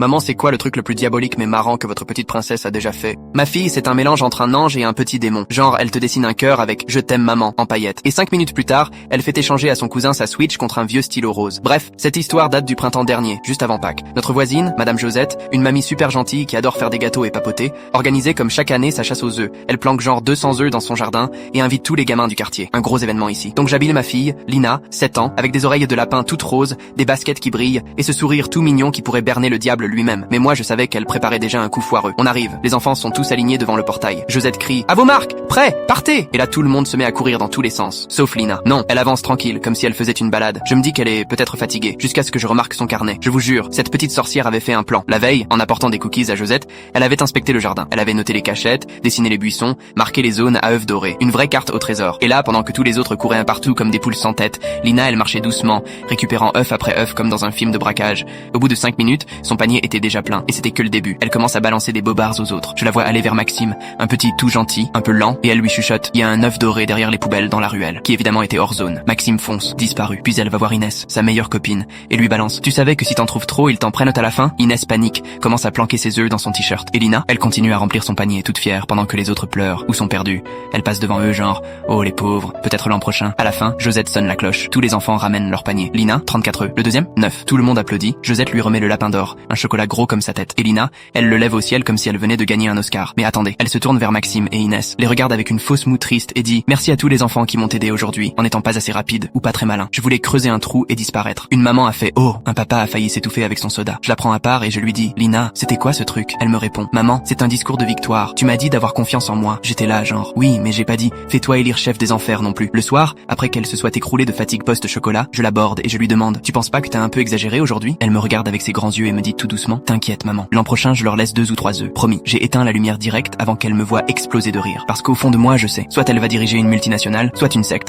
Maman, c'est quoi le truc le plus diabolique mais marrant que votre petite princesse a déjà fait? Ma fille, c'est un mélange entre un ange et un petit démon. Genre, elle te dessine un cœur avec "Je t'aime maman" en paillettes. Et 5 minutes plus tard, elle fait échanger à son cousin sa Switch contre un vieux stylo rose. Bref, cette histoire date du printemps dernier, juste avant Pâques. Notre voisine, Madame Josette, une mamie super gentille qui adore faire des gâteaux et papoter, organisait comme chaque année sa chasse aux œufs. Elle planque genre 200 œufs dans son jardin et invite tous les gamins du quartier. Un gros événement ici. Donc j'habille ma fille, Lina, 7 ans, avec des oreilles de lapin toutes roses, des baskets qui brillent et ce sourire tout mignon qui pourrait berner le diable lui-même. Mais moi je savais qu'elle préparait déjà un coup foireux. On arrive, les enfants sont tous alignés devant le portail. Josette crie "À vos marques, prêts, partez!" Et là tout le monde se met à courir dans tous les sens, sauf Lina. Non, elle avance tranquille, comme si elle faisait une balade. Je me dis qu'elle est peut-être fatiguée, jusqu'à ce que je remarque son carnet. Je vous jure, cette petite sorcière avait fait un plan. La veille, en apportant des cookies à Josette, elle avait inspecté le jardin. Elle avait noté les cachettes, dessiné les buissons, marqué les zones à œufs dorés. Une vraie carte au trésor. Et là, pendant que tous les autres couraient un partout comme des poules sans tête, Lina, elle marchait doucement, récupérant œuf après œuf comme dans un film de braquage. Au bout de 5 minutes, son panier était déjà plein. Et c'était que le début. Elle commence à balancer des bobards aux autres. Je la vois aller vers Maxime, un petit tout gentil, un peu lent, et elle lui chuchote "Il y a un œuf doré derrière les poubelles dans la ruelle", qui évidemment était hors zone. Maxime fonce, disparu. Puis elle va voir Inès, sa meilleure copine, et lui balance "Tu savais que si t'en trouves trop, ils t'en prennent à la fin?" Inès panique, commence à planquer ses œufs dans son t-shirt. Et Lina, elle continue à remplir son panier toute fière pendant que les autres pleurent ou sont perdus. Elle passe devant eux genre "Oh les pauvres, peut-être l'an prochain." À la fin, Josette sonne la cloche. Tous les enfants ramènent leur panier. Lina, 34 œufs. Le deuxième, 9. Tout le monde applaudit. Josette lui remet le lapin d'or, un chocolat gros comme sa tête. Et Lina, elle le lève au ciel comme si elle venait de gagner un Oscar. Mais attendez, elle se tourne vers Maxime et Inès, les regarde avec une fausse moue triste et dit "Merci à tous les enfants qui m'ont aidé aujourd'hui, en n'étant pas assez rapide ou pas très malin. Je voulais creuser un trou et disparaître." Une maman a fait "Oh", un papa a failli s'étouffer avec son soda. Je la prends à part et je lui dis "Lina, c'était quoi ce truc?" Elle me répond "Maman, c'est un discours de victoire. Tu m'as dit d'avoir confiance en moi." J'étais là genre "Oui, mais j'ai pas dit fais-toi élire chef des enfers non plus." Le soir, après qu'elle se soit écroulée de fatigue post-chocolat, je l'aborde et je lui demande "Tu penses pas que t'as un peu exagéré aujourd'hui?" Elle me regarde avec ses grands yeux et me dit tout doucement "T'inquiète maman, l'an prochain je leur laisse 2 ou 3 œufs. Promis." J'ai éteint la lumière directe avant qu'elle me voie exploser de rire. Parce qu'au fond de moi je sais, soit elle va diriger une multinationale, soit une secte.